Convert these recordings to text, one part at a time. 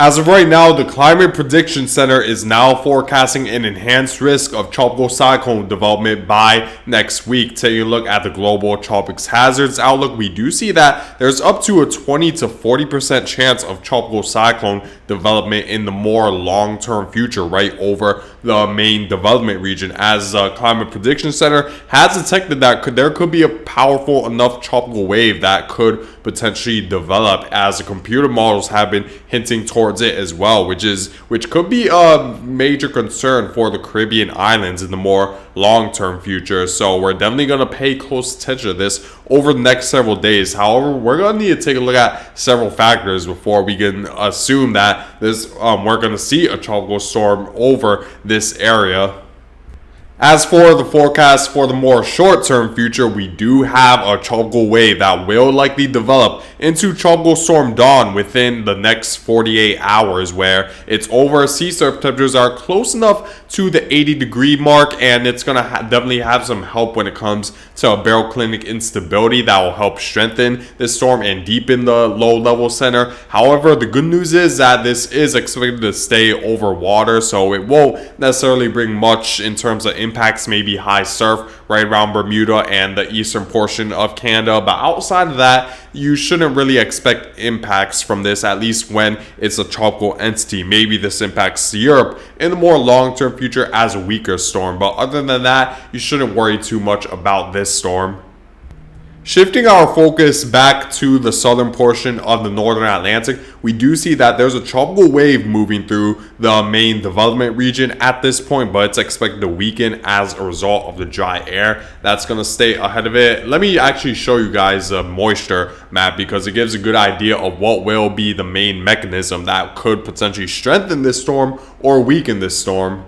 As of right now, the Climate Prediction Center is now forecasting an enhanced risk of tropical cyclone development by next week. Taking a look at the global tropics hazards outlook, we do see that there's up to a 20 to 40% chance of tropical cyclone development in the more long-term future right over the main development region, as the Climate Prediction Center has detected that there could be a powerful enough tropical wave that could potentially develop, as the computer models have been hinting towards it as well, which could be a major concern for the Caribbean islands in the more long-term future. So we're definitely going to pay close attention to this over the next several days. However, we're going to need to take a look at several factors before we can assume that this we're going to see a tropical storm over this area. As for the forecast for the more short-term future, we do have a tropical wave that will likely develop into Tropical Storm Dawn within the next 48 hours, where its over sea surface temperatures are close enough to the 80-degree mark, and it's going to definitely have some help when it comes to baroclinic instability that will help strengthen this storm and deepen the low-level center. However, the good news is that this is expected to stay over water, so it won't necessarily bring much in terms of impacts, maybe high surf right around Bermuda and the eastern portion of Canada. But outside of that, you shouldn't really expect impacts from this, at least when it's a tropical entity. Maybe this impacts Europe in the more long-term future as a weaker storm. But other than that, you shouldn't worry too much about this storm. Shifting our focus back to the southern portion of the northern Atlantic, we do see that there's a tropical wave moving through the main development region at this point, but it's expected to weaken as a result of the dry air that's going to stay ahead of it. Let me actually show you guys a moisture map, because it gives a good idea of what will be the main mechanism that could potentially strengthen this storm or weaken this storm.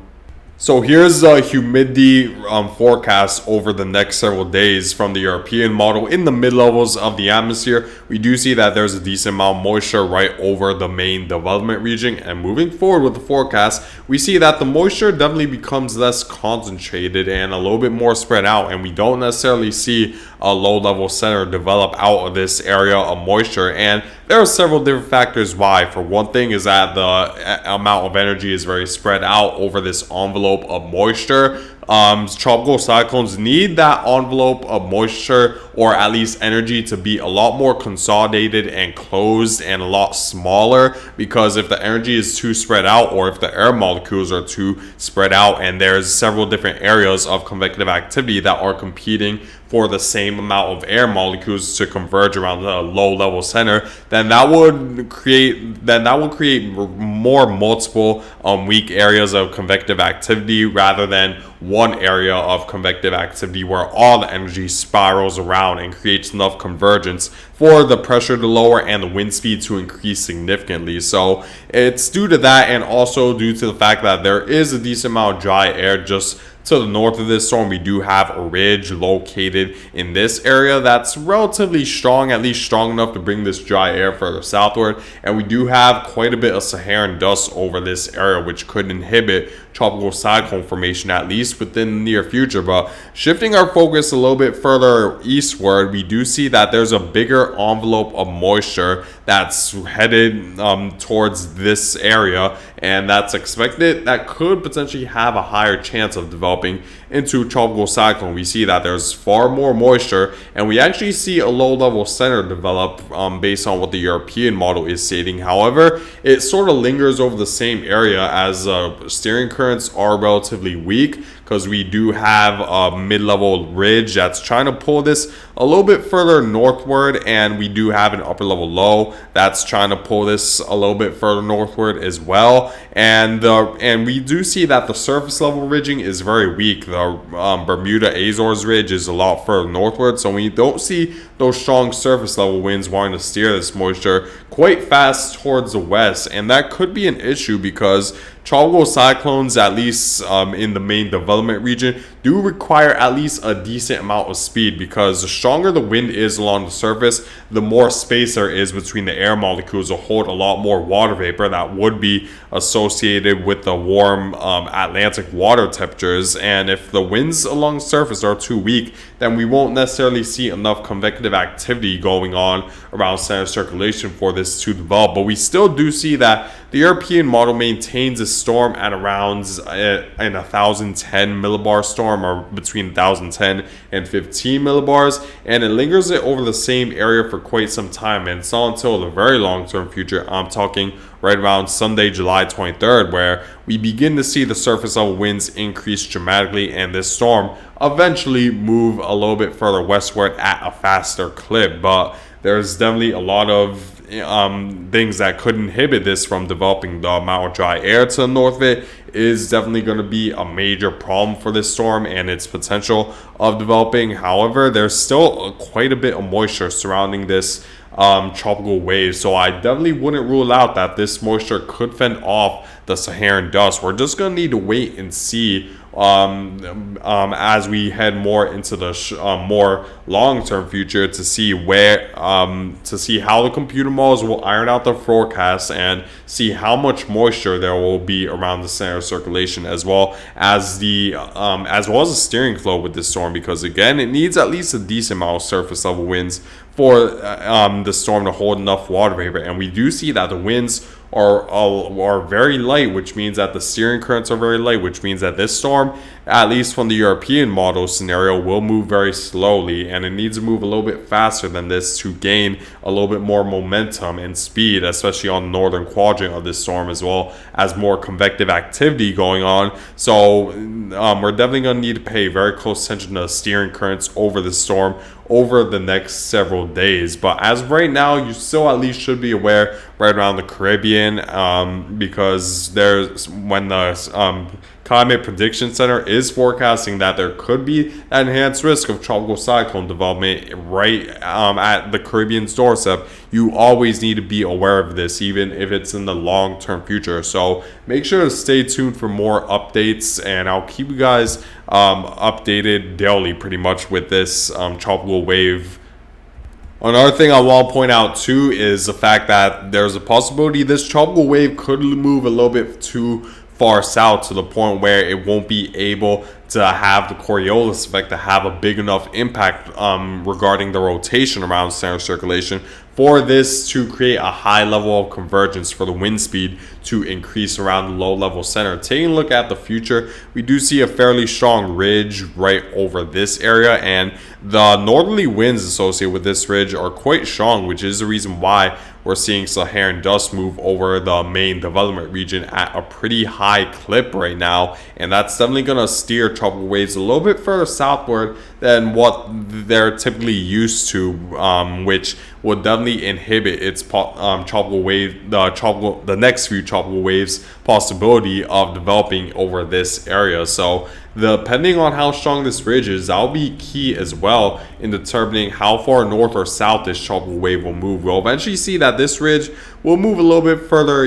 So here's the humidity forecast over the next several days from the European model. In the mid-levels of the atmosphere, we do see that there's a decent amount of moisture right over the main development region. And moving forward with the forecast, we see that the moisture definitely becomes less concentrated and a little bit more spread out. And we don't necessarily see a low-level center develop out of this area of moisture. And there are several different factors why. For one thing is that the amount of energy is very spread out over this envelope of moisture. Tropical cyclones need that envelope of moisture, or at least energy, to be a lot more consolidated and closed and a lot smaller, because if the energy is too spread out, or if the air molecules are too spread out and there's several different areas of convective activity that are competing for the same amount of air molecules to converge around the low level center, then that would create more multiple weak areas of convective activity, rather than one area of convective activity where all the energy spirals around and creates enough convergence for the pressure to lower and the wind speed to increase significantly. So it's due to that, and also due to the fact that there is a decent amount of dry air just to the north of this storm. We do have a ridge located in this area that's relatively strong, at least strong enough to bring this dry air further southward. And we do have quite a bit of Saharan dust over this area, which could inhibit tropical cyclone formation, at least within the near future. But shifting our focus a little bit further eastward, we do see that there's a bigger envelope of moisture that's headed towards this area, and that's expected that could potentially have a higher chance of developing into tropical cyclone. We see that there's far more moisture, and we actually see a low-level center develop based on what the European model is stating. However, it sort of lingers over the same area, as steering currents are relatively weak, because we do have a mid-level ridge that's trying to pull this a little bit further northward, and we do have an upper-level low that's trying to pull this a little bit further northward as well. And we do see that the surface level ridging is very weak. The Bermuda Azores ridge is a lot further northward, so we don't see those strong surface level winds wanting to steer this moisture quite fast towards the west. And that could be an issue, because tropical cyclones, at least in the main development region, do require at least a decent amount of speed, because the stronger the wind is along the surface, the more space there is between the air molecules to hold a lot more water vapor that would be associated with the warm Atlantic water temperatures. And if the winds along the surface are too weak, then we won't necessarily see enough convective activity going on around center circulation for this to develop. But we still do see that the European model maintains a storm at around an 1010 millibar storm, or between 1010 and 15 millibars, and it lingers it over the same area for quite some time. And it's not until the very long-term future, I'm talking right around Sunday, July 23rd, where we begin to see the surface level winds increase dramatically, and this storm eventually move a little bit further westward at a faster clip. But there's definitely a lot of things that could inhibit this from developing. The amount of dry air to the north of it is definitely going to be a major problem for this storm and its potential of developing. However, there's still quite a bit of moisture surrounding this tropical wave, so I definitely wouldn't rule out that this moisture could fend off the Saharan dust. We're just going to need to wait and see as we head more into the more long-term future to see how the computer models will iron out the forecast and see how much moisture there will be around the center of circulation, as well as the steering flow with this storm, because again, it needs at least a decent amount of surface level winds for the storm to hold enough water vapor. And we do see that the winds are very light, which means that the steering currents are very light, which means that this storm, at least from the European model scenario, will move very slowly, and it needs to move a little bit faster than this to gain a little bit more momentum and speed, especially on the northern quadrant of this storm, as well as more convective activity going on. So we're definitely going to need to pay very close attention to the steering currents over the storm over the next several days. But as of right now, you still at least should be aware right around the Caribbean, because there's when the Climate Prediction Center is forecasting that there could be an enhanced risk of tropical cyclone development right at the Caribbean's doorstep. You always need to be aware of this, even if it's in the long-term future. So make sure to stay tuned for more updates, and I'll keep you guys updated daily pretty much with this tropical wave. Another thing I want to point out too is the fact that there's a possibility this tropical wave could move a little bit too far south, to the point where it won't be able to have the Coriolis effect to have a big enough impact regarding the rotation around center circulation for this to create a high level of convergence for the wind speed to increase around the low level center. Taking a look at the future, we do see a fairly strong ridge right over this area, and the northerly winds associated with this ridge are quite strong, which is the reason why we're seeing Saharan dust move over the main development region at a pretty high clip right now. And that's definitely going to steer tropical waves a little bit further southward than what they're typically used to, which would definitely inhibit its the next few tropical waves possibility of developing over this area. So depending on how strong this ridge is, that'll be key as well in determining how far north or south this tropical wave will move. We'll eventually see that this ridge will move a little bit further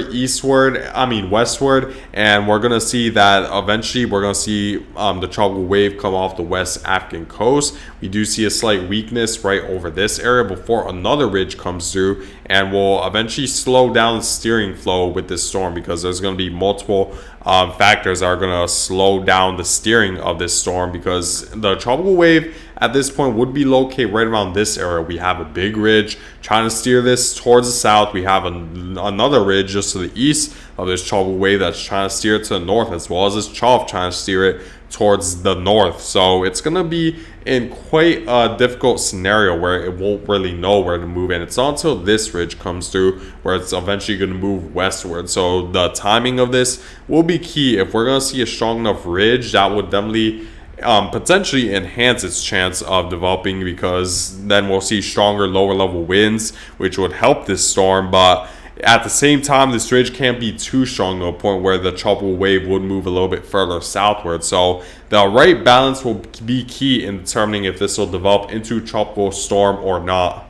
westward, and we're going to see that eventually we're going to see the tropical wave come off the West African coast. We do see a slight weakness right over this area before another ridge comes through, and will eventually slow down the steering flow with this storm, because there's going to be multiple factors that are going to slow down the steering of this storm, because the tropical wave at this point would be located right around this area. We have a big ridge trying to steer this towards the south. We have another ridge just to the east of this tropical wave that's trying to steer it to the north, as well as this trough trying to steer it towards the north. So it's going to be in quite a difficult scenario where it won't really know where to move, and it's not until this ridge comes through where it's eventually going to move westward. So the timing of this will be key. If we're going to see a strong enough ridge, that would definitely potentially enhance its chance of developing, because then we'll see stronger lower level winds, which would help this storm. But at the same time, this ridge can't be too strong to a point where the tropical wave would move a little bit further southward. So the right balance will be key in determining if this will develop into a tropical storm or not.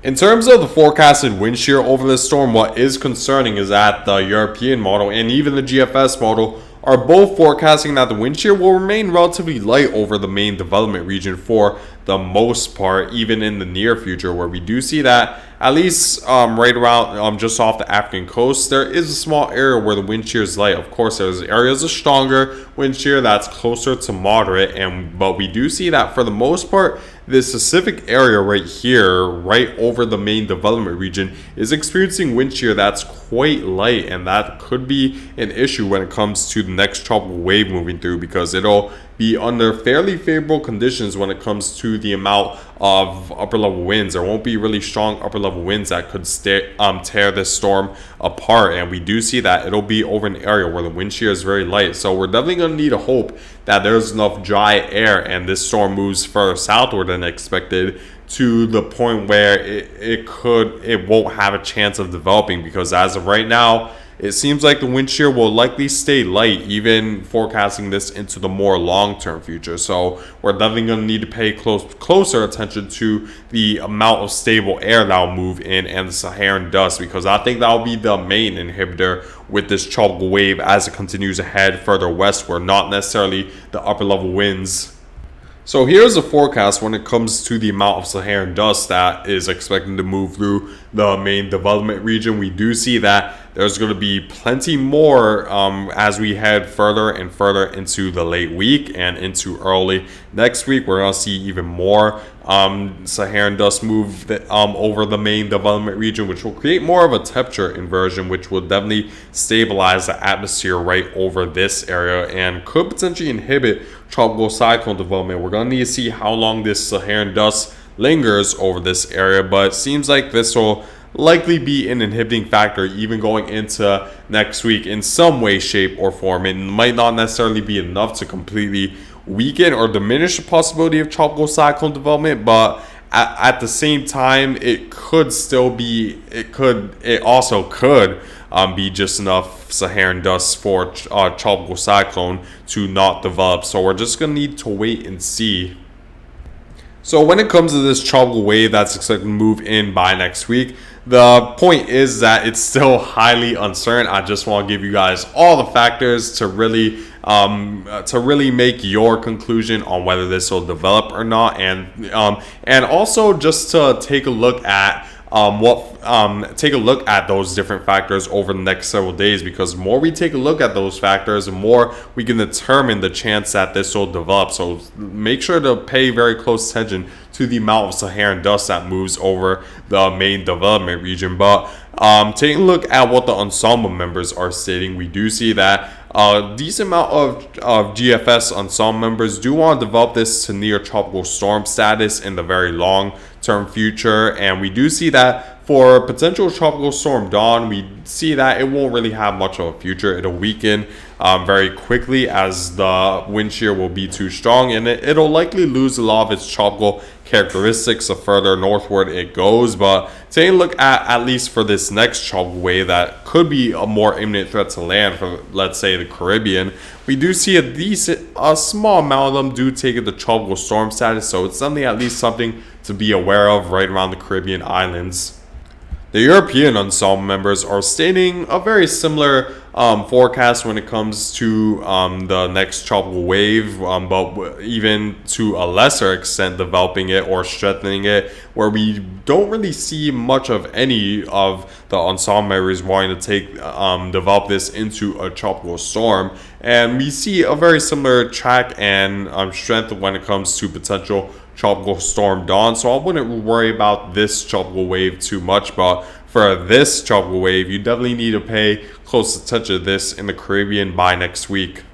In terms of the forecasted wind shear over this storm, what is concerning is that the European model and even the GFS model are both forecasting that the wind shear will remain relatively light over the main development region for the most part, even in the near future, where we do see that at least right around just off the African coast, there is a small area where the wind shear is light. Of course, there's areas of stronger wind shear that's closer to moderate, but we do see that for the most part, this specific area right here, right over the main development region, is experiencing wind shear that's quite light, and that could be an issue when it comes to the next tropical wave moving through, because it'll be under fairly favorable conditions when it comes to the amount of upper level winds. There won't be really strong upper level winds that could tear this storm apart, and we do see that it'll be over an area where the wind shear is very light. So we're definitely going to need to hope that there's enough dry air and this storm moves further southward than expected, to the point where it won't have a chance of developing, because as of right now, it seems like the wind shear will likely stay light, even forecasting this into the more long-term future. So we're definitely going to need to pay closer attention to the amount of stable air that will move in and the Saharan dust, because I think that will be the main inhibitor with this tropical wave as it continues ahead further westward, not necessarily the upper level winds. So here's a forecast when it comes to the amount of Saharan dust that is expected to move through the main development region. We do see that there's going to be plenty more as we head further and further into the late week and into early next week. We're going to see even more Saharan dust move over the main development region, which will create more of a temperature inversion, which will definitely stabilize the atmosphere right over this area and could potentially inhibit tropical cyclone development. We're going to need to see how long this Saharan dust lingers over this area, but it seems like this will likely be an inhibiting factor even going into next week in some way, shape, or form. It might not necessarily be enough to completely weaken or diminish the possibility of tropical cyclone development, but at the same time, it also could be just enough Saharan dust for tropical cyclone to not develop. So we're just going to need to wait and see. So when it comes to this tropical wave that's expected to move in by next week, the point is that it's still highly uncertain. I just want to give you guys all the factors to really make your conclusion on whether this will develop or not, and also just to take a look at those different factors over the next several days, because the more we take a look at those factors, the more we can determine the chance that this will develop. So make sure to pay very close attention to the amount of Saharan dust that moves over the main development region. But taking a look at what the ensemble members are stating, we do see that a decent amount of GFS ensemble members do want to develop this to near tropical storm status in the very long term future, and we do see that for potential tropical storm Dawn, we see that it won't really have much of a future. It'll weaken very quickly as the wind shear will be too strong, and it'll likely lose a lot of its tropical characteristics the further northward it goes. But taking a look at least for this next tropical wave that could be a more imminent threat to land for, let's say, the Caribbean, we do see a small amount of them do take it to tropical storm status. So it's at least something to be aware of right around the Caribbean islands. The European ensemble members are stating a very similar forecast when it comes to the next tropical wave, but even to a lesser extent developing it or strengthening it, where we don't really see much of any of the ensemble members wanting to develop this into a tropical storm. And we see a very similar track and strength when it comes to potential tropical storm Dawn. So I wouldn't worry about this tropical wave too much, but for this tropical wave, you definitely need to pay close attention to this in the Caribbean by next week.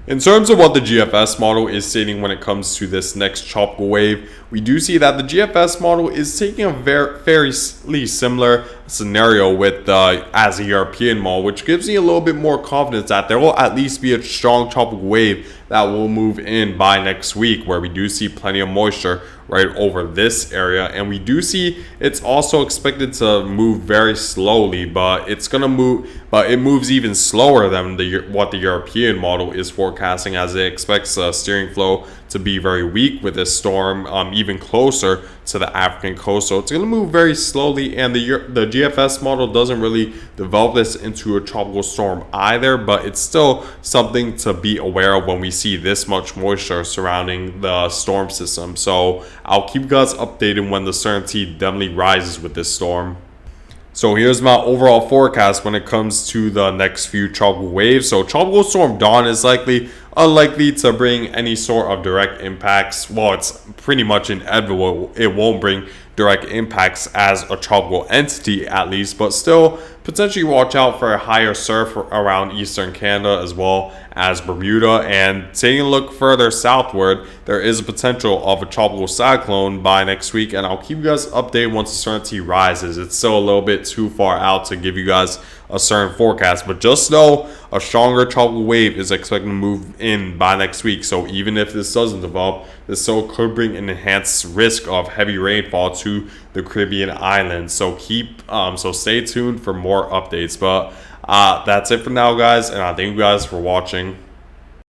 In terms of what the GFS model is stating when it comes to this next tropical wave, we do see that the GFS model is taking a fairly similar scenario with as a European model, which gives me a little bit more confidence that there will at least be a strong tropical wave that will move in by next week, where we do see plenty of moisture right over this area. And we do see it's also expected to move very slowly, but it's gonna move, but it moves even slower than what the European model is forecasting, as it expects steering flow to be very weak with this storm, even closer to the African coast. So it's going to move very slowly, and the GFS model doesn't really develop this into a tropical storm either, but it's still something to be aware of when we see this much moisture surrounding the storm system. So I'll keep you guys updated when the certainty definitely rises with this storm. So here's my overall forecast when it comes to the next few tropical waves. So Tropical Storm Dawn is unlikely to bring any sort of direct impacts. Well, it's pretty much inevitable it won't bring direct impacts as a tropical entity, at least, but still potentially watch out for a higher surf around eastern Canada as well as Bermuda. And taking a look further southward, there is a potential of a tropical cyclone by next week, and I'll keep you guys updated once the certainty rises. It's still a little bit too far out to give you guys a certain forecast, but just know a stronger tropical wave is expected to move in by next week. So even if this doesn't develop, this still could bring an enhanced risk of heavy rainfall to the Caribbean islands. So stay tuned for more updates. But that's it for now, guys, and I thank you guys for watching.